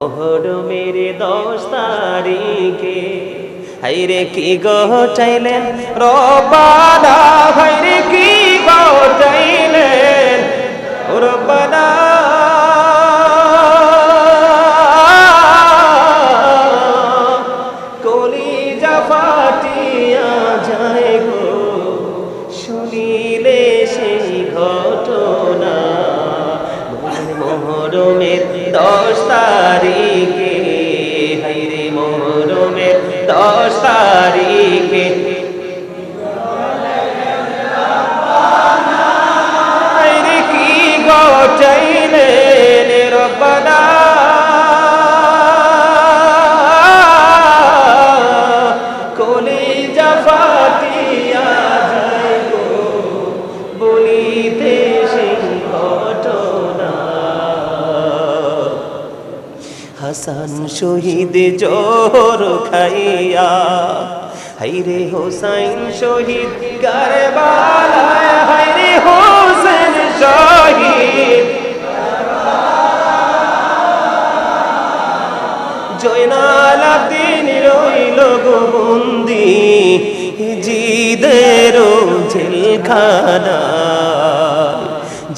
মোহরমের 10 তারিখে হাইরে কি ঘটাইলেন রব্বানা, হাইরে কি ঘটাইলেন রব্বানা। কলিজা ফাটিয়া যায় গো শুনিলে সেই ঘটনা। মোহরমের 10 তারিখে হাইরে মোহরমের 10 তারিখে হাইরে কি ঘটাইলেন রব্বানা। কলিজা ফাটিয়া যায় গো বলিতে সেই ঘটনা। হাসান শহীদ জোর খাইয়া হাইরে হোসাইন শহীদ কারবালায়, হাইরে হোসেন শহীদ জয়নাল আব্দিন রইল গো বন্দি জিদের জেলখানা।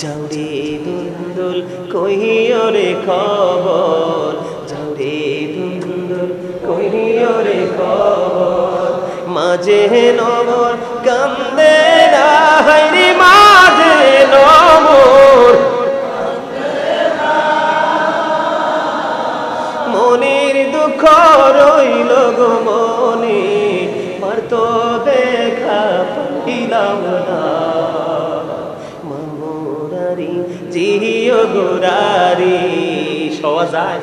যাওরে দুন্দুল কহিও রে খবর, যাওরে দুন্দুল কহিও রে খবর। মাঝে নমর কান্দে না হাইরে মাঝে নমর, মনের দুঃখ রইল গো মনে, মার তো দেখা পাইলাম না। মামুরারি জিও গোরারি সওয়া যায়,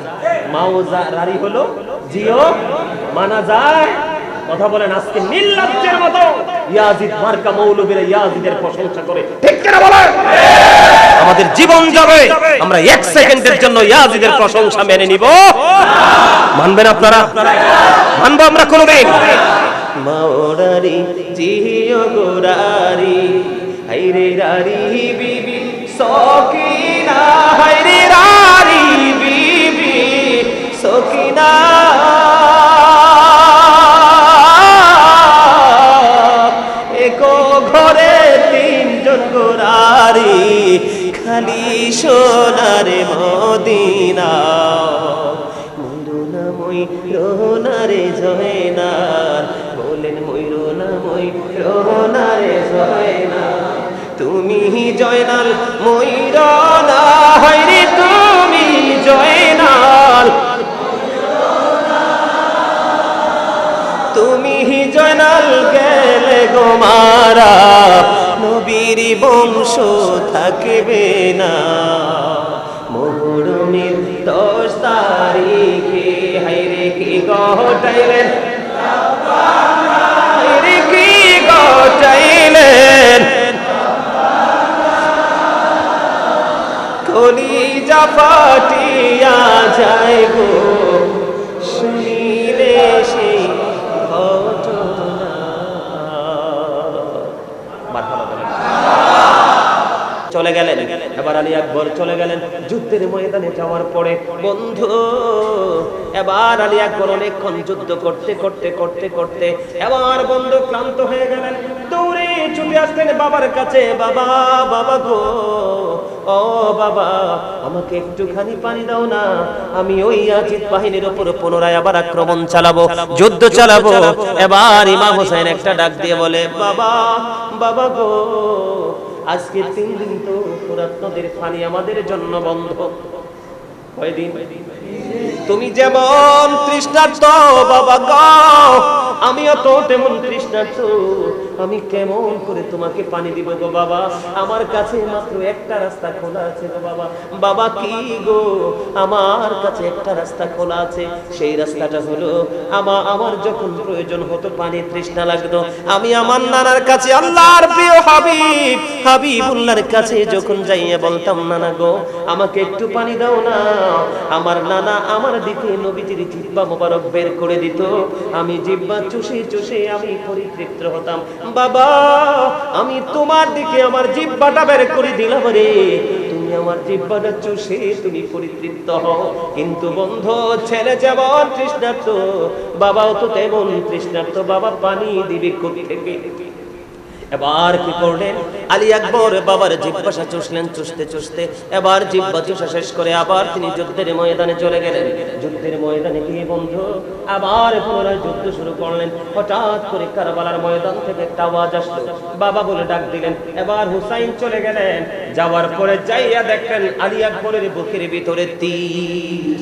মাওজারি হলো জিও মানা যায়। কথা বলেন আজকে নির্লজ্জের মতো ইয়াজিদ মার্কা মৌলবীরা ইয়াজিদের প্রশংসা করে, ঠিক কিনা বলেন? আমাদের জীবন যাবে, আমরা 1 সেকেন্ডের জন্য ইয়াজিদের প্রশংসা মেনে নিব? মানবেন আপনারা? মানবো আমরা কোনদিন? মাওরারি জিও গোরারি হাইরে রারি বিবি সকিনা, হাইরে রারি বিবি সকিনা। একো ঘরে 3 জন গোরারি, খালি সোনার মদিনা। ময়ূরনা ময়ূরনা রে জয়নাল, বলেন ময়ূরনা ময়ূরনা রে জয়নাল। তুমি জয়নাল ময়ূরনা, হাইরে তুমি জয়নাল, তুমি জয়নাল গেলে গো মারা, নবীর বংশ থাকবে না। মোহরমের 10 তারিখে হাইরে কি ঘটাইলেন রব্বানা, হাইরে কি ঘটাইলেন। কলিজা ফাটিয়া যায় গো শুনিলে সেই ঘটনা। চলে গেলেন এবার আলী আকবর চলে গেলেন যুদ্ধের ময়দানে যাওয়ার পরে। বন্ধু এবার আলী আকবর অনেকক্ষণ যুদ্ধ করতে করতে করতে করতে এবার বন্ধু ক্লান্ত হয়ে গেলেন। দৌড়ে ছুটে আসলেন বাবার কাছে, বাবা বাবা গো, ও বাবা আমাকে একটুখানি পানি দাও না, আমি ওই ইয়াজিদ বাহিনীর উপর পুনরায় আবার আক্রমণ চালাবো, যুদ্ধ চালাবো। এবার ইমাম হোসেন একটা ডাক দিয়ে বলে, বাবা বাবা গো, আজকে 3 দিন তো ফোরাত নদীর পানি আমাদের জন্য বন্ধ। কয়দিন? তুমি যেমন তৃষ্ণার্ত বাবা গো, আমিও তো তেমন তৃষ্ণার্ত। আমি কেমন করে তোমাকে পানি দিব গো বাবা? আমার কাছে মাত্র একটা রাস্তা খোলা আছে গো বাবা। বাবা কি গো? আমার কাছে একটা রাস্তা খোলা আছে, সেই রাস্তাটা হলো আমার যখন প্রয়োজন হতো পানি তৃষ্ণা লাগতো, আমি আমার নানার কাছে আল্লাহর প্রিয় হাবিব হাবিবুল্লাহর কাছে যখন যাইয়া বলতাম, নানা গো আমাকে একটু পানি দাও না। আমার নানা আমার দিকে নবীজির জিহ্বা মোবারক বের করে দিত, আমি জিহ্বা চুষে চুষে আমি পরিতৃপ্ত হতাম। বাবা আমি তোমার দিকে আমার জিহ্বাটা বের করে দিলাম রে, তুমি তুমি আমার জিহ্বাটা চুষে তুমি পরিতৃপ্ত হও। কিন্তু বন্ধু, ছেলে যেমন তৃষ্ণার্ত, বাবাও তো তেমন তৃষ্ণার্ত। বাবা পানি দিবে কোত্থেকে? এবার কি করলেন আলী আকবর? বাবার জিহ্বা চুষলেন, চুষতে চুষতে এবার জিহ্বা চুষা শেষ করে আবার তিনি যুদ্ধের ময়দানে চলে গেলেন। যুদ্ধের ময়দানে গিয়ে বন্ধু আবার পুনরায় যুদ্ধ শুরু করলেন। হঠাৎ করে কারবালার ময়দান থেকে একটা আওয়াজ আসলো, বাবা বলে ডাক দিলেন। এবার হুসাইন চলে গেলেন। যাওয়ার পরে যাইয়া দেখলেন আলী আকবরের বুকের ভিতরে তীর।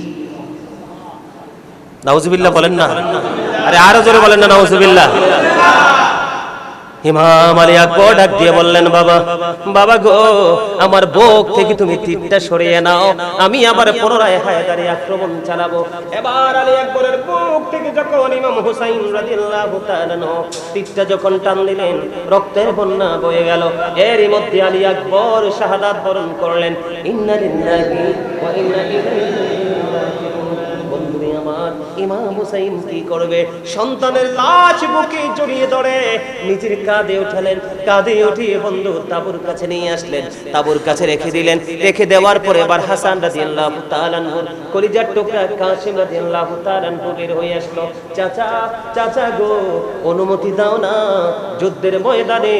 নাউজুবিল্লাহ বলেন না, আরে আরো জোরে বলেন না নাউজুবিল্লাহ। ইমাম আলী আকবর ডাক দিয়ে বললেন, বাবা, বাবা গো, আমার বুক থেকে তুমি তীরটা সরিয়ে নাও, আমি আবার পুনরায় হায়দারে আক্রমণ চালাবো। এবার আলী আকবরের বুক থেকে যখন ইমাম হুসাইন রাদিয়াল্লাহু তাআলা তীরটা যখন টান দিলেন, রক্তের বন্যা বয়ে গেল। এরই মধ্যে আলী আকবর শাহাদাত বরণ করলেন। ইন্না লিল্লাহি ওয়া ইন্না ইলাইহি রাজিউন। বন্ধুরে আমার, ইমাম হুসাইন কি করবে? সন্তানের লাশ বুকে জড়িয়ে ধরে নিজের কাঁধে উঠালেন। কাঁধে উঠিয়ে বন্ধু তাবুর কাছে নিয়ে আসলেন, তাবুর কাছে রেখে দিলেন। রেখে দেওয়ার পরে এবার হাসান রাদিয়াল্লাহু তাআলা আনহুর কলিজার টুকরা কাসিম রাদিয়াল্লাহু তাআলা আনহু বের হয়ে আসলো। চাচা, চাচা গো, অনুমতি দাও না, যুদ্ধের ময়দানে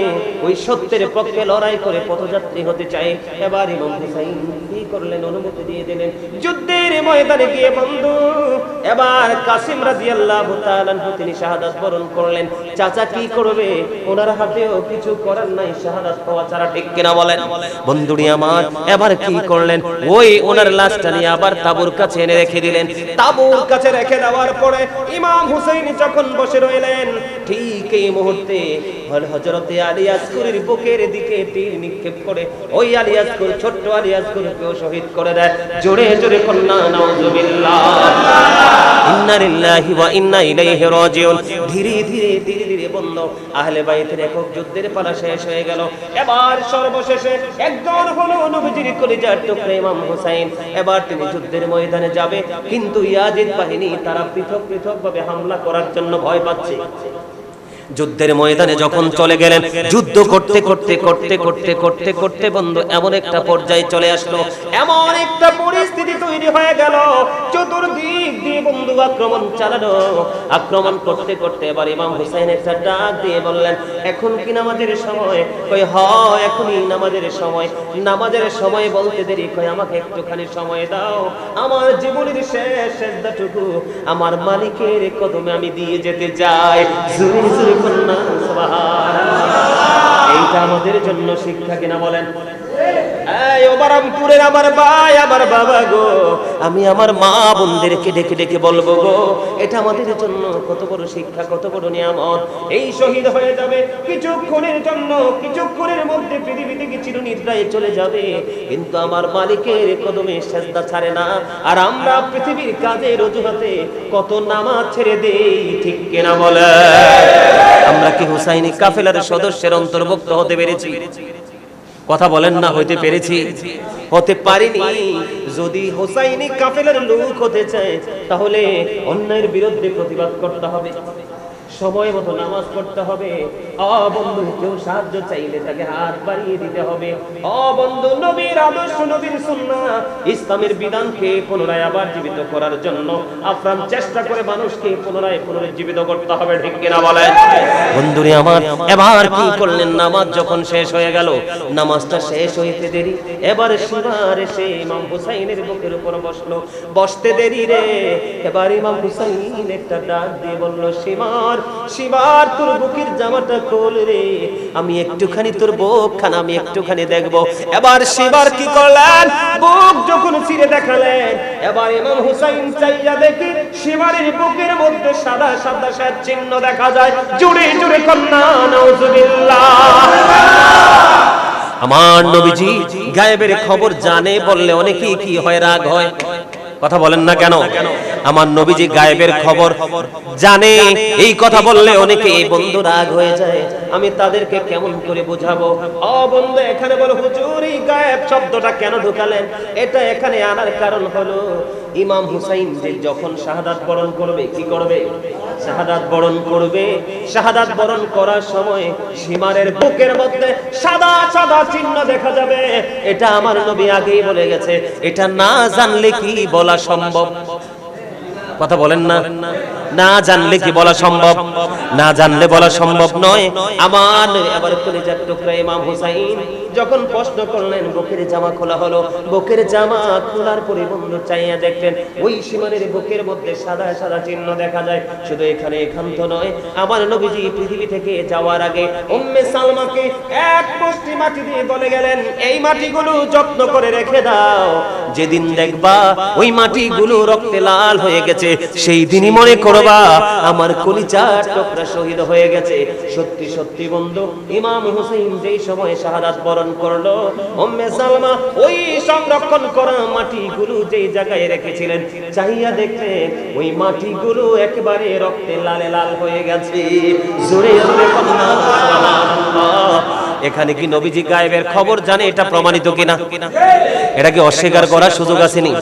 ওই সত্যের পক্ষে লড়াই করে পথযাত্রী হতে চাই। এবার ইমাম হুসাইন কি করলেন? অনুমতি দিয়ে দিলেন। যুদ্ধের ময়দানে গিয়ে বন্ধু এবার কাসিম রাদিয়াল্লাহু তাআলা আনহু তিনি শাহাদাত বরণ করলেন। চাচা কি করবে? ওনার হাতেও কিছু করার নাই শাহাদাত পাওয়া ছাড়া, ঠিক কিনা বলেন? বন্ধুরি আমার, এবার কি করলেন? ওই ওনার লাশটা নিয়ে আবার তাবুর কাছে এনে রেখে দিলেন। তাবুর কাছে রেখে দেওয়ার পরে ইমাম হুসাইন যখন বসে রইলেন, ঠিক এই মুহূর্তে হযরতে আলী আসগরের বুকের দিকে তীর নিক্ষেপ করে ওই আলী আসগর, ছোট্ট আলী আসগরকেও শহীদ করে দেয়। জোরে জোরে কন্যা নাউজুবিল্লাহ। ইন্না লিল্লাহি ওয়া ইন্না ইলাইহি রাজিউন। ধীরে ধীরে ধীরে ধীরে বন্ধু আহলে বাইতের একক যুদ্ধের পালা শেষ হয়ে গেল। এবার সর্বশেষে একজন হলো নবীজির কলিজার টুকরা ইমাম হুসাইন। এবার তিনি যুদ্ধের ময়দানে যাবে, কিন্তু ইয়াজিদ বাহিনী তারা পৃথক পৃথক ভাবে হামলা করার জন্য ভয় পাচ্ছে। যুদ্ধের ময়দানে যখন চলে গেলেন, যুদ্ধ করতে করতে করতে করতে করতে করতে বন্ধু এমন একটা পর্যায়ে চলে আসলো, এমন একটা পরিস্থিতি তৈরি হয়ে গেল, চতুর্দিক দিয়ে বন্ধু আক্রমণ চালানো। আক্রমণ করতে করতে এবার ইমাম হুসাইন একটা ডাক দিয়ে বললেন, এখন কি নামাজের সময়? কই হয় এখনই নামাজের সময়। নামাজের সময় বলতে দেরি, কই আমাকে একটুখানি সময় দাও, আমার জীবনের শেষ সেজদাটুকু আমার মালিকের কদমে আমি দিয়ে যেতে চাই। জোরে জোরে কন্যা সুবহানাল্লাহ। এইটা আমাদের জন্য শিক্ষা কিনা বলেন? এই ও বারামপুরের আমার ভাই, আমার বাবা গো, আমি আমার মা বোনদেরকে ডেকে ডেকে বলবো গো, এটা আমাদের জন্য কত বড় শিক্ষা, কত বড় নিয়ামত। এই শহীদ হয়ে যাবে কিছুক্ষণের জন্য, কিছুক্ষণের মধ্যে পৃথিবী থেকে চিরনিদ্রায় চলে যাবে, কিন্তু আমার মালিকের কদমে সেজদা ছাড়ে না। আর আমরা পৃথিবীর কাজের অজুহাতে কত নামাজ ছেড়ে দেই, ঠিক কিনা বলে? আমরা কি হুসাইনি কাফেলার সদস্যের অন্তর্ভুক্ত হতে পেরেছি? কথা বলেন না, হইতে পেরেছি? হতে পারিনি। যদি হুসাইনি কাফেলার লোক হতে চায়, তাহলে অন্যায়ের বিরুদ্ধে প্রতিবাদ করতে হবে, সময় মতো নামাজ পড়তে হবে। বন্ধু, কেউ সাহায্য চাইলে তাকে হাত বাড়িয়ে দিতে হবে। বন্ধু, নবীর আদর্শ, নবীর সুন্নাহ, ইসলামের বিধানকে পুনরায় আবার জীবিত করার জন্য আপ্রাণ চেষ্টা করে মানুষকে পুনরায় পুনরুজ্জীবিত করতে হবে, ঠিক কিনা বলেন? বন্ধুরে আমার, এবার কি করলেন? নামাজ যখন শেষ হয়ে গেল, নামাজটা শেষ হইতে দেরি, এবার শিবার এসে ইমাম হুসাইনের বুকের উপর বসলো। বসতে দেরি রে, এবার ইমাম হুসাইন একটা ডাক দিয়ে বলল, শিবার, শিবার, তোর বুকের জামাটা খোল রে, আমি একটুখানি তোর বুকখানা আমি একটুখানি দেখবো। এবার শিবার কি করলেন? বুক যখন ছিঁড়ে দেখালেন, এবার ইমাম হুসাইন চাইয়া দেখি শিবারের বুকের মধ্যে সাদা সাদা শ্বেত চিহ্ন দেখা যায়। জোরে জোরে কন্যা নাউজুবিল্লাহ। আমার নবীজি গায়েবের খবর জানে বললে অনেকেই কি হয়? রাগ হয়। কথা বলেন না কেন? আমার নবীজি গায়েবের খবর জানে। এই কথা বললে অনেকে বন্ধু রাগ হয়ে যায়, আমি তাদেরকে কেমন করে বোঝাবো? ও বন্ধু, এখানে বলো হুজুর এই গায়েব শব্দটা কেন ঢুকালেন? এটা এখানে আনার কারণ হলো ইমাম হুসাইন যে যখন শাহাদাত বরণ করবে, কি করবে? শাহাদাত বরণ করবে। শাহাদাত বরণ করার সময় সীমারের বুকের মধ্যে সাদা সাদা চিহ্ন দেখা যাবে। এটা আমার নবী আগেই বলে গেছে। এটা না জানলে কি বলা সম্ভব? কথা বলেন না, না জানলে কি বলা সম্ভব? না জানলে বলা সম্ভব নয়। আমার এবার কলিজার টুকরা ইমাম হুসাইন যখন প্রশ্ন করলেন, বুকের জামা খোলা হলো। বুকের জামা খোলার পরে বন্ধু চাইয়া দেখলেন ওই সীমানের বুকের মধ্যে সাদা সাদা চিহ্ন দেখা যায়। শুধু এখানে এখান্ত নয়, আমার নবীজি পৃথিবী থেকে যাওয়ার আগে উম্মে সালমাকে এক মুষ্টি মাটি দিয়ে বলে গেলেন, এই মাটিগুলো যত্ন করে রেখে দাও, যেদিন দেখবা ওই মাটিগুলো রক্তে লাল হয়ে গেছে, সেই দিনই মনে করবা আমার কলিজার টুকরা শহীদ হয়ে গেছে। সত্যি সত্যি বন্ধু, ইমাম হুসাইন যেই সময় শাহাদাত বরণ করলো, উম্মে সালমা ওই সংরক্ষণ করা মাটিগুলো যেই জায়গায় রেখেছিলেন, চাইয়া দেখলেন ওই মাটিগুলো একেবারে রক্তে লালে লাল হয়ে গেছে। জোরে জোরে সুবহানাল্লাহ। এখানে কি নবীজি গায়েবের খবর জানে? এটা প্রমাণিত কিনা? এটা কি অস্বীকার করার সুযোগ আসেনি?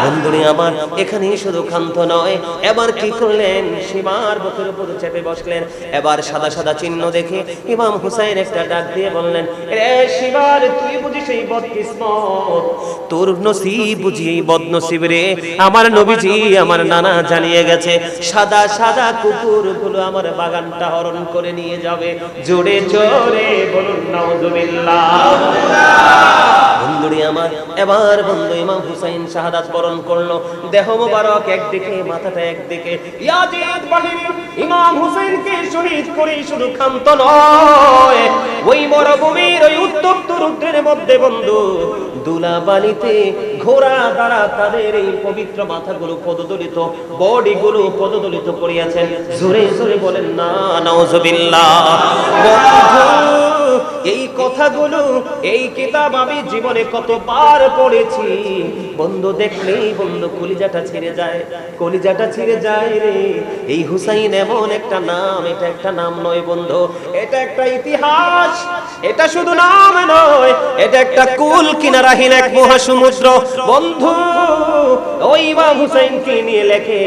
বন্ধুরে আমার, এখানেই শুধু ক্ষান্ত নয়, এবার কি করলেন? সীমার বুকের উপর চেপে বসলেন। এবার সাদা সাদা চিহ্ন দেখে ইমাম হুসাইন একটা ডাক দিয়ে বললেন, রে সীমার, তুই বুঝি সেই বদকিসমত, তোর নসিব বুঝি এই বদনসিব রে। আমার নবীজি আমার নানা জানিয়ে গেছে, সাদা সাদা কুকুরগুলো আমার বাগানটা হরণ করে নিয়ে যাবে। জোরে জোরে বলুন নাউজুবিল্লাহ। বন্ধুরি আমার, এবার বন্ধু ইমাম হুসাইন শাহাদাত বরণ করলো। দেহ মোবারক একদিকে, মাথাটা একদিকে। ইয়াজিদ বাহিনী ইমাম হুসাইনকে শহীদ করে শুধু ক্ষান্ত নয়, ওই মরুভূমির ওই উত্তপ্ত রৌদ্রের মধ্যে বন্ধু দুলাবালিতে ঘোড়া দ্বারা তাদের এই পবিত্র মাথাগুলো পদদলিত, বডিগুলো পদদলিত করিয়াছেন। জোরে জোরে বলেন না নাউজুবিল্লাহ। এই কথাগুলো, এই কিতাব আমি জীবনে কতবার পড়েছি বন্ধু, দেখলেই বন্ধু কলিজাটা ছিঁড়ে যায়, কলিজাটা ছিঁড়ে যায় রে। এই হুসাইন এমন একটা নাম, এটা একটা নাম নয় বন্ধু, এটা একটা ইতিহাস। এটা শুধু নাম নয়, এটা একটা কুল কিনারাহীন এক মহাসমুদ্র বন্ধু। ওই ইমাম হুসাইনকে নিয়ে লেখে,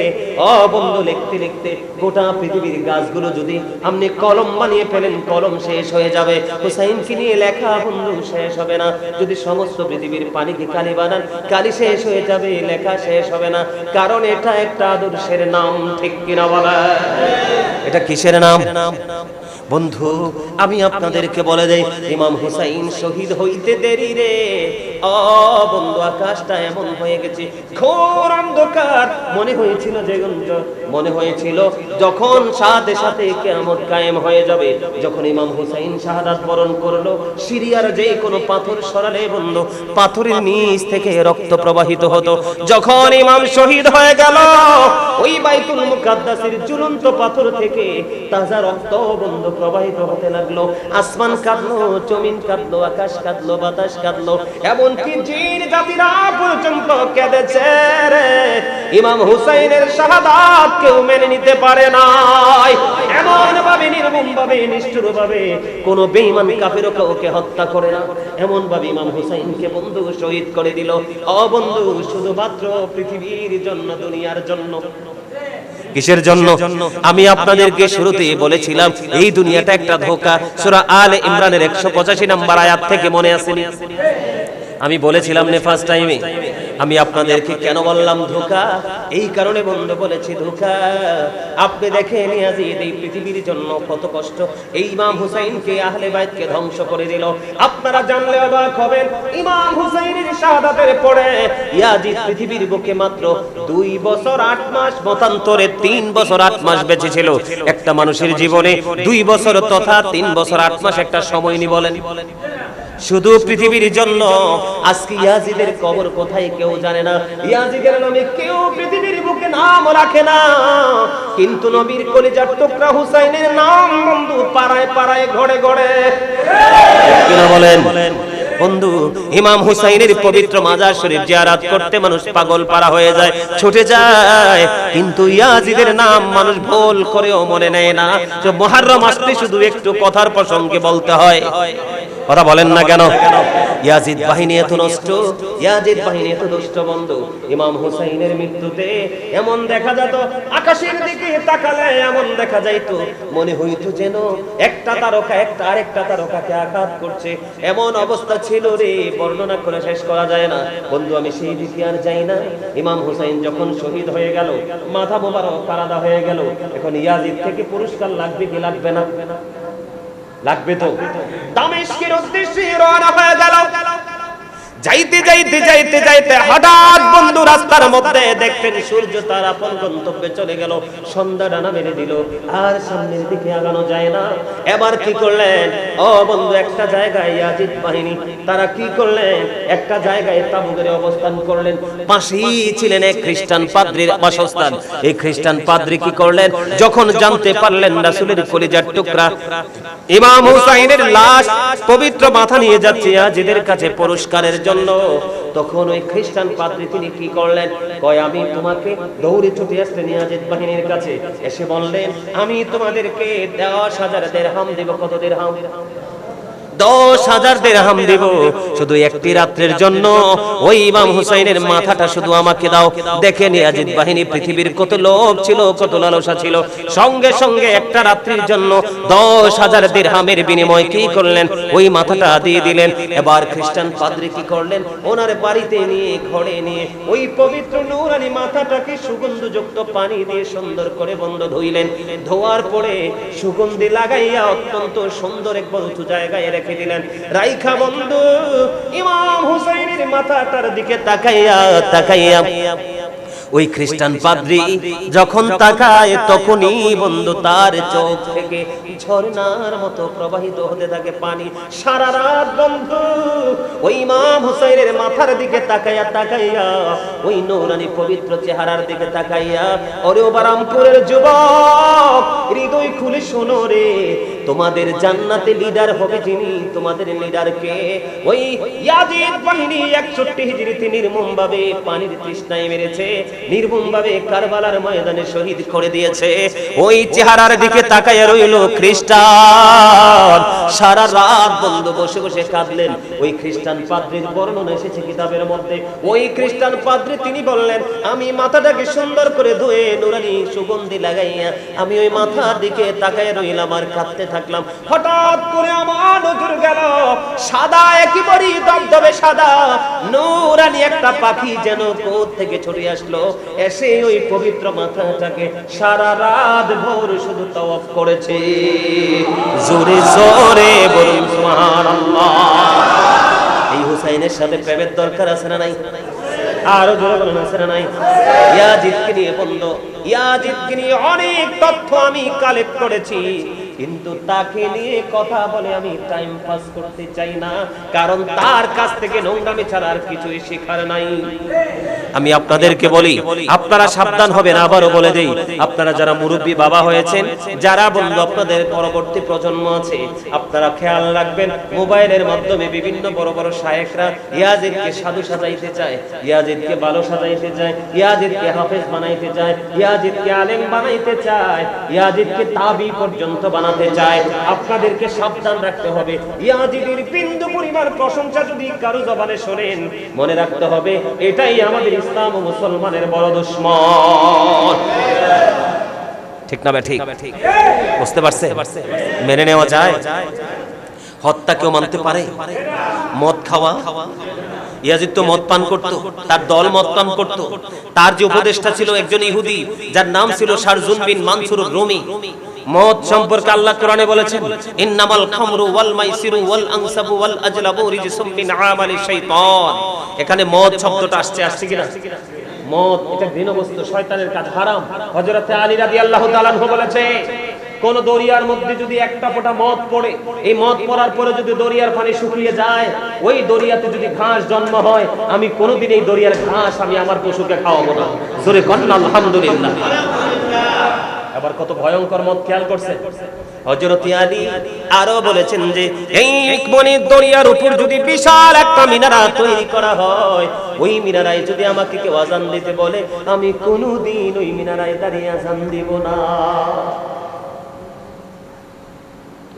ও বন্ধু, লিখতে লিখতে গোটা পৃথিবীর গাছগুলো যদি আপনি কলম বানিয়ে ফেলেন, কলম শেষ হয়ে যাবে। হুসাইনকে নিয়ে লেখা বন্ধু শেষ হবে না। যদি সমস্ত পৃথিবীর পানিকে কালি বানান, কালি শেষ হয়ে যাবে, লেখা শেষ হবে না। কারণ এটা একটা আদর্শের নাম, ঠিক কিনা বলা? এটা কিসের নাম বন্ধু? আমি আপনাদেরকে বলে দেই, ইমাম হুসাইন শহীদ হইতে দেরি রে। ও বন্ধু, আকাশটা এমন হয়ে গেছে, ঘোর অন্ধকার। মনে হয়েছিল মনে হয়েছিল যখন সাথে সাথে কিয়ামত কায়েম হয়ে যাবে। যখন ইমাম হুসাইন শাহাদাত বরণ করলো, সিরিয়ার যে কোনো পাথর সরালে বন্ধু, পাথরের নিচ থেকে রক্ত প্রবাহিত হতো। যখন ইমাম শহীদ হয়ে গেল, ওই বাইতুল মুকাদ্দাসের ঝুলন্ত পাথর থেকে তাজা রক্ত বন্ধু প্রবাহিত হতে লাগলো। আসমান কাঁদলো, জমিন কাঁদলো, আকাশ কাঁদলো, বাতাস কাঁদলো, এমনকি জিন জাতিরা পর্যন্ত কেঁদেছে রে। ইমাম হুসাইনের শাহাদাত কেউ মেনে নিতে পারে নাই। এমন ভাবে, নির্মম ভাবে, নিষ্ঠুর ভাবে কোন বেঈমান কাফেরও কাউকে হত্যা করে না। এমন ভাবে ইমাম হুসাইনকে বন্ধু শহীদ করে দিল। ও বন্ধু, শুধুমাত্র পৃথিবীর জন্য, দুনিয়ার জন্য। কিসের জন্য? আমি আপনাদেরকে শুরুতেই বলেছিলাম এই দুনিয়াটা একটা ধোঁকা। সূরা আলে ইমরানের 185 নম্বর আয়াত থেকে মনে আসেনি? আমি বলেছিলাম না ফার্স্ট টাইমে। আমি আপনাদেরকে কেন বললাম ধোঁকা? এই কারণে বন্ধু বলেছি ধোঁকা। আপনি দেখেন ইয়াজিদ এই পৃথিবীর জন্য কত কষ্ট, এই ইমাম হুসাইনকে, আহলে বাইতকে ধ্বংস করে দিল। আপনারা জানলে অবাক হবেন, ইমাম হুসাইনের শাহাদাতের পরে ইয়াজিদ পৃথিবীর বুকে মাত্র 2 বছর 8 মাস, মতান্তরে 3 বছর 8 মাস বেঁচে ছিল। একটা মানুষের জীবনে 2 বছর তথা 3 বছর 8 মাস একটা সময় নি বলেন? শুধু পৃথিবীর জন্য। আজকে ইয়াজিদের কবর কোথায় কেউ জানে না, ইয়াজিদের নামে কেউ পৃথিবীর বুকে নাম রাখে না, কিন্তু নবীর কলিজার টুকরা হুসাইনের নাম বন্ধু পাড়ায় পাড়ায়, ঘরে ঘরে। কিনা বলেন? বন্ধু, ইমাম হুসাইনের পবিত্র মাজার শরীফ জিয়ারত করতে মানুষ পাগল পারা হয়ে যায়, ছুটে যায়, কিন্তু ইয়াজিদের নাম মানুষ ভুল করেও মনে নেয় না। যে মুহররম আসলে শুধু একটু কথার প্রসঙ্গে বলতে হয়, কথা বলেন না কেন? ইয়াজিদ বাহিনী এত নষ্ট, ইয়াজিদ বাহিনী এত দুষ্ট বন্ধু। ইমাম হুসাইনের মৃত্যুতে এমন দেখা যেত, আকাশের দিকে তাকালে এমন দেখা যাইতো মনে হইতো যেন একটা তারকা একটা আরেকটা তারকাকে আঘাত করছে, এমন অবস্থা ছিল রে, বর্ণনা করে শেষ করা যায় না বন্ধু। আমি সেই দিকে আর যাই না। ইমাম হুসাইন যখন শহীদ হয়ে গেল, মাথা মোবারক আলাদা হয়ে গেল, এখন ইয়াজিদ থেকে পুরস্কার লাগবে কি লাগবে না? লাগবে তো। দামেস্কের উদ্দেশ্যে রওনা হয়ে গেল। যাইতে যাইতে যাইতে যাইতে হঠাৎ বন্ধু রাস্তার মধ্যে দেখতেন সূর্য তার আপন গন্তব্যে চলে গেল, সন্ধ্যা ডানা মেলে দিল, আর সামনের দিকে আগানো যায় না। এবার কি করলেন? ও বন্ধু, একটা জায়গায় ইয়াজিদ বাহিনী তারা কি করলেন? একটা জায়গায় তাঁবু গেড়ে অবস্থান করলেন। পাশেই ছিলেন এক খ্রিস্টান পাদ্রীর বাসস্থান। এই খ্রিস্টান পাদ্রী কি করলেন? যখন জানতে পারলেন রাসূলের কলিজার টুকরা ইমাম হুসাইনের লাশ পবিত্র মাথা নিয়ে যাচ্ছে ইয়াজিদের কাছে পুরস্কারের জন্য, তখন ওই খ্রিস্টান পাদ্রী তিনি কি করলেন? কয় আমি তোমাকে দৌড়ে ছুটে আসলেন ইয়াজিদ বাহিনীর কাছে, এসে বললেন আমি তোমাদেরকে 10,000 দিরহাম দেব। কত দিরহাম? 10,000 দিরহাম দেব, শুধু একটি রাত্রের জন্য ওই ইমাম হুসাইনের মাথাটা শুধু আমাকে দাও। দেখেন ইয়াজিদ বাহিনী পৃথিবীর কত লোভ ছিল, কত লালসা ছিল, সঙ্গে সঙ্গে একটা রাত্রির জন্য 10,000 দিরহামের বিনিময়ে কি করলেন? ওই মাথাটা দিয়ে দিলেন। এবার খ্রিস্টান পাদ্রী কি করলেন? ওনার বাড়িতে নিয়ে ঘরে নিয়ে ওই পবিত্র নূরানি মাথাটাকে সুগন্ধযুক্ত পানি দিয়ে সুন্দর করে বন্ধ ধুইলেন। ধোয়ার পরে সুগন্ধি লাগাইয়া অত্যন্ত সুন্দর এক বড় জায়গায় রেখে দিলেন। রাইখা বন্ধু ইমাম হুসাইনের মাথাটার দিকে তাকাইয়া তাকাইয়া ওই খ্রিস্টান পাদ্রী যখন তাকায়, তখনই বন্ধু তার চোখ থেকে ঝর্ণার মতো প্রবাহিত হতে থাকে পানি। সারা রাত বন্ধু ওই ইমাম হুসাইনের মাথার দিকে তাকাইয়া তাকাইয়া, ওই নূরানি পবিত্র চেহারার দিকে তাকাইয়া, ওরে ও বারামপুরের যুবক, হৃদয় খুলে শোনো রে, তোমাদের জান্নাতে লিডার হবে যিনি, তোমাদের লিডারকে ওই ইয়াজিদ বাহিনী 61 হিজরিতে নির্মমভাবে পানির তৃষ্ণায় মেরেছে, নির্মমভাবে কারবালার ময়দানে শহীদ করে দিয়েছে। ওই চেহারার দিকে তাকায় রইল খ্রিস্টান। সারা রাত বন্ধু বসে বসে কাঁদলেন। ওই খ্রিস্টান পাদ্রীর বর্ণনা এসেছে কিতাবের মধ্যে। ওই খ্রিস্টান পাদ্রী তিনি বললেন আমি মাথাটাকে সুন্দর করে ধুয়ে নুরানি সুগন্ধি লাগাইয়া আমি ওই মাথার দিকে তাকায় রইলাম আর কাঁদতে থাকলাম। হঠাৎ করে আমার নজর গেল সাদা, একেবারে দবদবে সাদা নুরানি একটা পাখি যেন কোথা থেকে ছড়ে আসলো, এসে ওই পবিত্র মাথাটাকে সারা রাত ভোর শুধু তাওয়াফ করেছে। জোরে জোরে বলুন সুবহানাল্লাহ। এই হুসাইনের সাথে প্রেমের দরকার আছে না নাই? আরো জোরে বলুন আছে না নাই? ইয়াজিদকে নিয়ে বন্ধু, ইয়াজিদকে নিয়ে অনেক তথ্য আমি কালেক্ট করেছি, কিন্তু তাকে নিয়ে কথা বলে আমি টাইম পাস করতে চাই না, কারণ তার কাছ থেকে নোংরামি ছাড়া আর কিছুই শেখার নাই। আমি আপনাদেরকে বলি, আপনারা সাবধান হবেন। আবারও বলে দেই, আপনারা যারা মুরব্বী বাবা হয়েছেন, যারা বন্ধু আপনাদের পরবর্তী প্রজন্ম আছে, আপনারা খেয়াল রাখবেন, মোবাইলের মাধ্যমে বিভিন্ন বড় বড় শায়েখরা ইয়াজিদকে সাধু সাজাইতে চায়, ইয়াজিদকে ভালো সাজাইতে চায়, ইয়াজিদকে হাফেজ বানাইতে চায়, ইয়াজিদকে আলেম বানাইতে চায়, ইয়াজিদকে তাবি পর্যন্ত বানাতে চায়। আপনাদেরকে সাবধান রাখতে হবে। ইয়াজিদের বিন্দু পরিমাণ প্রশংসা যদি কারো জবানে শোনেন, মনে রাখতে হবে এটাই আমাদের ইসলাম ও মুসলমানের বড় দুশমন। ঠিক না? ঠিক বুঝতে পারছে? মেনে নেওয়া যায়? হত্যা কেউ মানতে পারে? মদ খাওয়া, ইয়াজিদ তো মদ পান করত, তার দল মদ পান করত। তার যে উপদেষ্টা ছিল একজন ইহুদি, যার নাম ছিল শারজুন বিন মানসুর রুমি। মদ সম্পর্কে আল্লাহ কোরআনে বলেছেন ইন্নামাল খামরু ওয়াল মাইসিরু ওয়াল আনসাবু ওয়াল আজলাবু রিজসুম মিন আমালি শাইতান। এখানে মদ শব্দটা আসছে কিনা? মদ এটা ঘৃণ্য বস্তু, শয়তানের কাজ, হারাম। হযরতে আলী রাদিয়াল্লাহু তাআলা বলেছে কোন দরিয়ার মধ্যে যদি একটা ফোঁটা মদ পড়ে, এই মদ পড়ার পরে যদি দরিয়ার পানি শুকিয়ে যায়, ওই দরিয়াতে যদি ঘাস জন্ম হয়, আমি কোনোদিন এই দরিয়ার ঘাস আমি আমার পশুকে খাওয়াবো না। জোরে কন্না আলহামদুলিল্লাহ। আবার কত ভয়ঙ্কর মদ, খেয়াল করছে? হযরত আলী আরো বলেছেন যে এই মনের দরিয়ার উপর যদি বিশাল একটা মিনারা তৈরি করা হয়, ওই মিনারায় যদি আমাকে কেউ আযান দিতে বলে, আমি কোনোদিন ওই মিনারায় দাঁড়িয়ে আযান দিব না।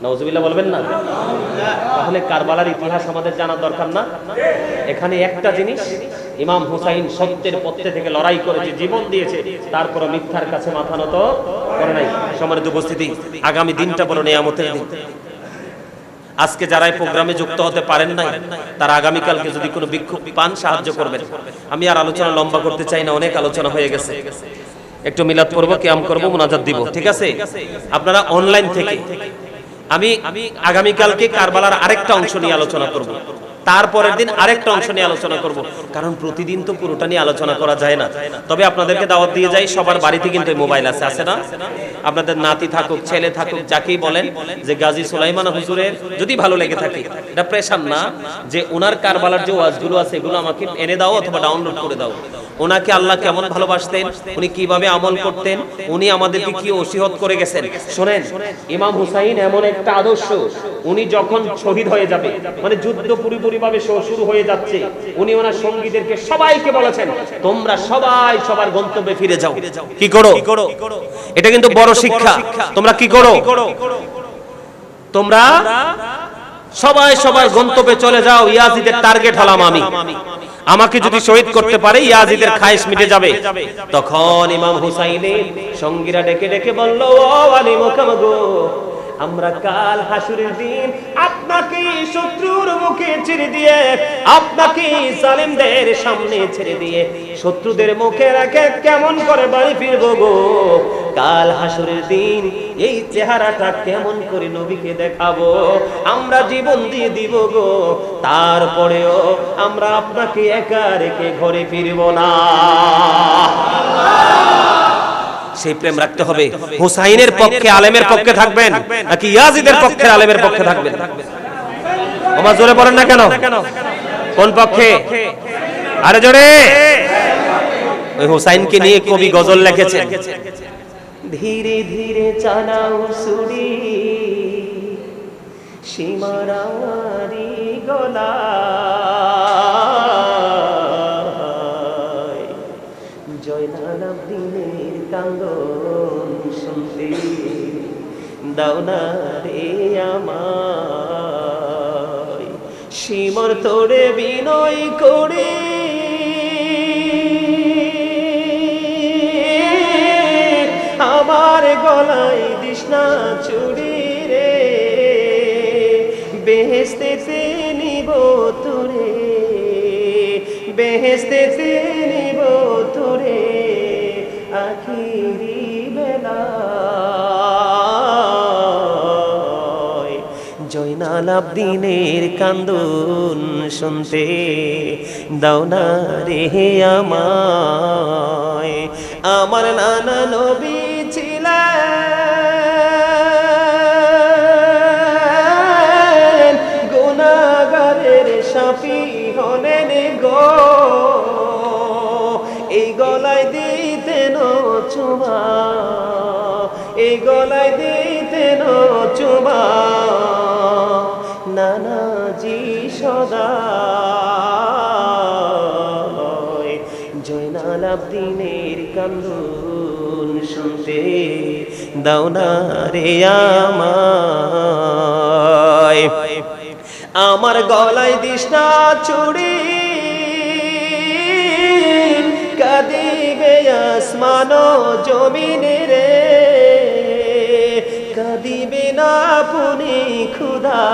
নাউজুবিল্লাহ বলবেন না? তাহলে কারবালার ইতিহাস আমাদের জানা দরকার না? এখানে একটা জিনিস, ইমাম হুসাইন সত্যের পথে থেকে লড়াই করেছে, জীবন দিয়েছে, তারপর মিথ্যার কাছে মাথা নত করে নাই। সম্মানিত উপস্থিতি, আগামী দিনটা বড় নিয়ামতের দিন। আজকে যারা এই প্রোগ্রামে যুক্ত হতে পারেন নাই, তারা আগামীকালকে যদি কোনো বিক্ষোভ পান সাহায্য করবেন। আমি আর আলোচনা লম্বা করতে চাই না, অনেক আলোচনা হয়ে গেছে। একটু মিলাদ করবো, কিয়াম করবো, মুনাজাত দিব, ঠিক আছে? আপনারা অনলাইন থেকে, আমি আগামীকালকে কারবালার আরেকটা অংশ নিয়ে আলোচনা করব, তারপরের দিন আরেকটা অংশ নিয়ে আলোচনা করব, কারণ প্রতিদিন তো পুরোটা নিয়ে আলোচনা করা যায় না। তবে আপনাদেরকে দাওয়াত দিয়ে যাই, সবার বাড়িতে কিন্তু মোবাইল আছে না? আপনাদের নাতি থাকুক, ছেলে থাকুক, যাকেই বলেন যে গাজী সুলাইমান হুজুরের যদি ভালো লেগে থাকে, এটা প্রেশার না যে ওনার কারবালার যে ওয়াজগুলো আছে এগুলো আমাকে এনে দাও অথবা ডাউনলোড করে দাও। ওনাকে আল্লাহ কেমন ভালোবাসতেন, উনি কিভাবে আমল করতেন, উনি আমাদেরকে কি ওসিয়ত করে গেছেন। শোনেন, ইমাম হুসাইন এমন একটা আদর্শ, উনি যখন শহীদ হয়ে যাবে, মানে যুদ্ধ পুরোপুরিভাবে শুরু হয়ে যাচ্ছে, উনি ওনার সঙ্গীদেরকে সবাইকে বলেছেন, তোমরা সবাই সবার গন্তব্যে ফিরে যাও। কি করো? এটা কিন্তু বড় শিক্ষা। তোমরা কি করো? তোমরা সবাই সবার গন্তব্যে চলে যাও। ইয়াজিদের টার্গেট হলাম আমি, আমাকে যদি শহীদ করতে পারে ইয়াজিদের খায়েশ মিটে যাবে। তখন ইমাম হুসাইনের সঙ্গীরা ডেকে ডেকে বলল, ও আলী মোকামগো, আমরা কাল হাসুরের দিন আপনাকে শত্রুর মুখে ছেড়ে দিয়ে, আপনাকে জালেমদের সামনে ছেড়ে দিয়ে, শত্রুদের মুখে রেখে কেমন করে বাড়ি ফিরবো গো? কাল হাসুরের দিন এই চেহারাটা কেমন করে নবীকে দেখাবো? আমরা জীবন দিয়ে দিব গো, তারপরেও আমরা আপনাকে একা রেখে ঘরে ফিরব না। সেই প্রেম রাখতে হবে। হুসাইনের পক্ষে আলেমের পক্ষে থাকবেন নাকি ইয়াজিদের পক্ষে আলেমের পক্ষে থাকবেন? ওমা জোরে বলেন না কেন? কোন পক্ষে? আরে জোরে। ওই হুসাইনকে নিয়ে কবি গজল লিখেছেন, ধীরে ধীরে চালাও ছুরি সীমারারি গলা, জয়নাল আব্দিনের কান্দন শুনতে দাও না রে আমায়, সীমার তোরে বিনয় করে আমার গলায় দিশনা চুড়ি রে, বেহেশতেতে নিব তোরে, বেহেশতেতে নিব তোরে আখিরি বেলায়, জয়নাল আব্দিনের কান্দন শুনতে দাও না রে আমায়। আমার নানা নবী ছিলেন গুনাহগারের শাফি হলেন গো, এই গলায় দিতেন চুমা, এই গলায় দিতেন চুমা নানাজি সদা, জয়নাল আব্দিনের কান্দন শুনতে দাও না রে আমায়। আমার গলায় দিশনা চুড়ি কাঁদিবে আসমান জমিন রে, কাঁদিবে না পুনি খুদা,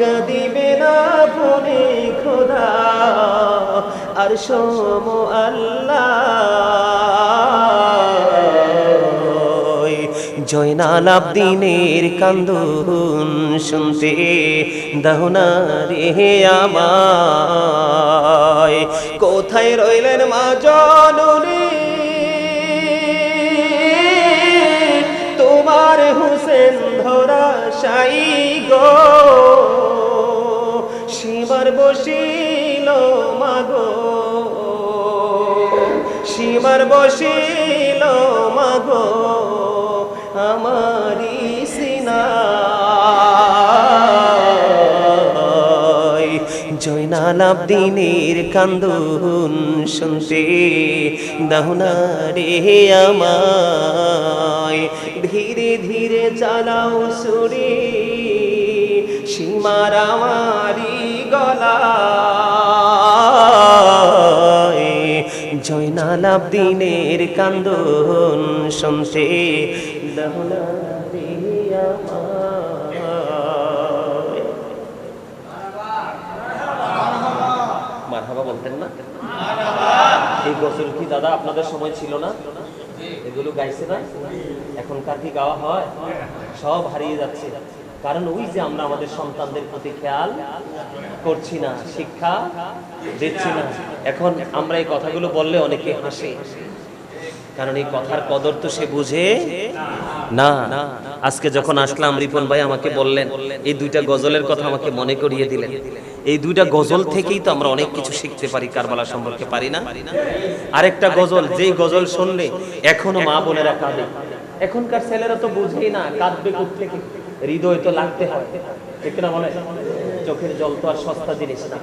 কাঁদিবে না পুনি খুদা আর সোম আল্লাহ, জয়নাল আব্দিনের কান্দন শুনতে দাও না রে আমায়। কোথায় রইলেন মা জননী তোমার হুসেন ধরা সাই গো, সীমার বসিল মাগো, সীমার বসিল মাগো আমারি সিনায় জয়নাল আবদিনের কান্দন শুনতে দাহুনা রে আমায় ধীরে ধীরে চালাও সুরে সীমার আমারি গলায় জয়নাল আবদিনের কান্দন শুনতে দাহুনা রে আমায়। মারহাবা বলতেন না? এই গজল কি দাদা আপনাদের সময় ছিল না? এগুলো গাইছে না? এখনকার কি গাওয়া হয়? সব হারিয়ে যাচ্ছে। কারণ ওই যে আমরা আমাদের সন্তানদের প্রতি খেয়াল করছি না, শিক্ষা দিচ্ছি না। এখন আমরা এই কথাগুলো বললে অনেকে হাসে, কারণ এই কথার কদর তো সে বুঝে না। আজকে যখন আসলাম রিপন ভাই আমাকে বললেন, এই দুইটা গজলের কথা আমাকে মনে করিয়ে দিলেন। এই দুইটা গজল থেকেই তো আমরা অনেক কিছু শিখতে পারি, কারবালা সম্পর্কে পারি না? আরেকটা গজল, যেই গজল শুনলে এখনো মা বোনেরা কাঁদে। এখনকার ছেলেরা তো বুঝেই না, কাঁদবে কোত্থেকে, হৃদয় তো লাগতে হয়, ঠিক না বলে? চোখের জল তো আর সস্তা জিনিস না,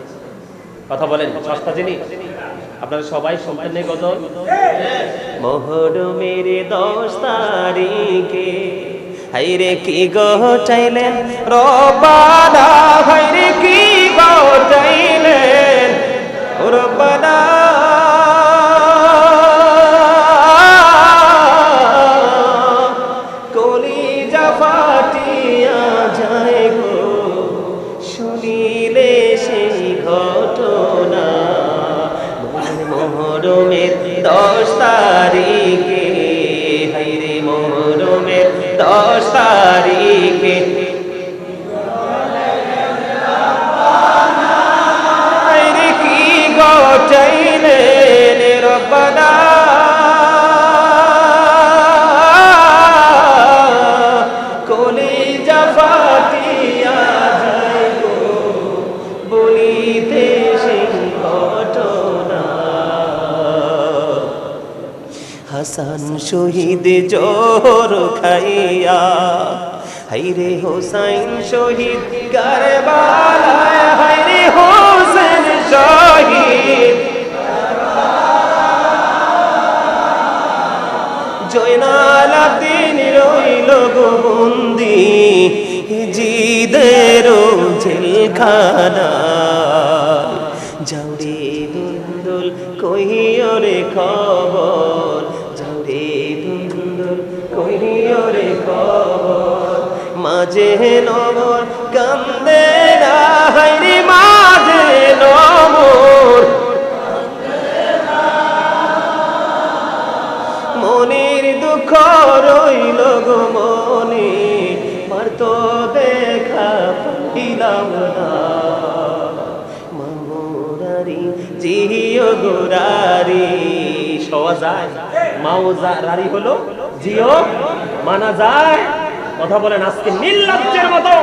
কথা বলেন, সস্তা জিনিস? আপনারা সবাই শুনতেন এই গজল? মহরমের 10 তারিখে হাইরে কি গটাইলেন রব্বানা, হাইরে কি গটাইলেন রব্বানা, কলিজা ফাটিয়া যায় গো শুনিলে সেই ঘটনা। মহরমের 10 তারিখে হাইরে মহরমের 10 তারিখে হাইরে কি গটাইলেন রব্বানা, কলিজা ফাটিয়া যায় গো বলিতে সেই ঘটনা। হাসান শহীদ জোর খাইয়া হাইরে হোসাইন শহীদ কারবালায়, হাইরে হোসেন শহীদ জয়নাল আবদিন রইল গো বন্দি জিদের জেলখানা। যাওরে দুন্দুল কহিও রে খবর, যাওরে দুন্দুল কহিও রে খবর, মাঝে নমর কান্দে না, হাইরে মাঝে নমর মনের দুঃখ রইল গো মনে, মার তো দেখা পাইলাম না। মামুরারি জিও গোরারি সওয়া যায়, মাওজারি হলো জিও মানা যায়, কথা বলেন? আজকে নির্লজ্জের মতো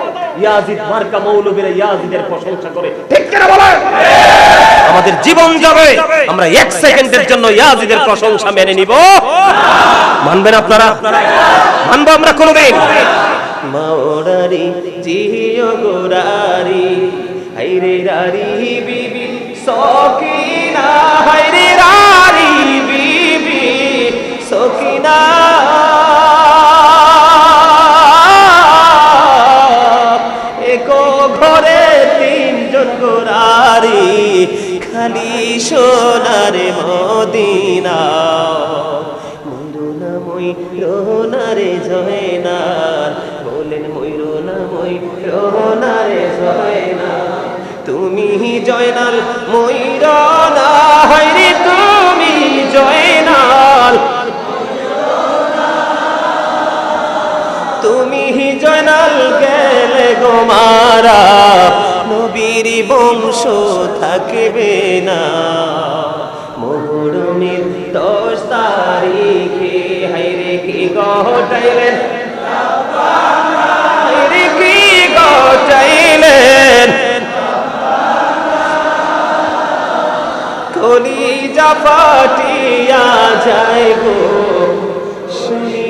ইয়াজিদ মার্কা মৌলবীরা ইয়াজিদের প্রশংসা করে, ঠিক কিনা বলেন? আমাদের জীবন যাবে, আমরা 1 সেকেন্ডের জন্য ইয়াজিদের প্রশংসা মেনে নিব? মানবেন আপনারা? মানবো আমরা কোনদিন? মাওরারি জিও গোরারি হাইরে রারি বিবি সকিনা, হাইরে রারি বিবি সকিনা, একো ঘরে 3 জন গোরারি, খালি সোনার মদিনা। ময়ূরনা ময়ূরনারে জয়নাল, বলেন ময়ূরনা ময়ূরনারে জয়নাল, তুমি জয়নাল ময়ূরনা, হাইরে তুমি জয়নাল, তুমি জয়নাল গেলে গো মারা, নবীর বংশ থাকবে না। মহরমের 10 তারিখে হাইরে কি গটাইলেন, হাইরে কি গটাইলেন, কলিজা ফাটিয়া যায় গো শুনি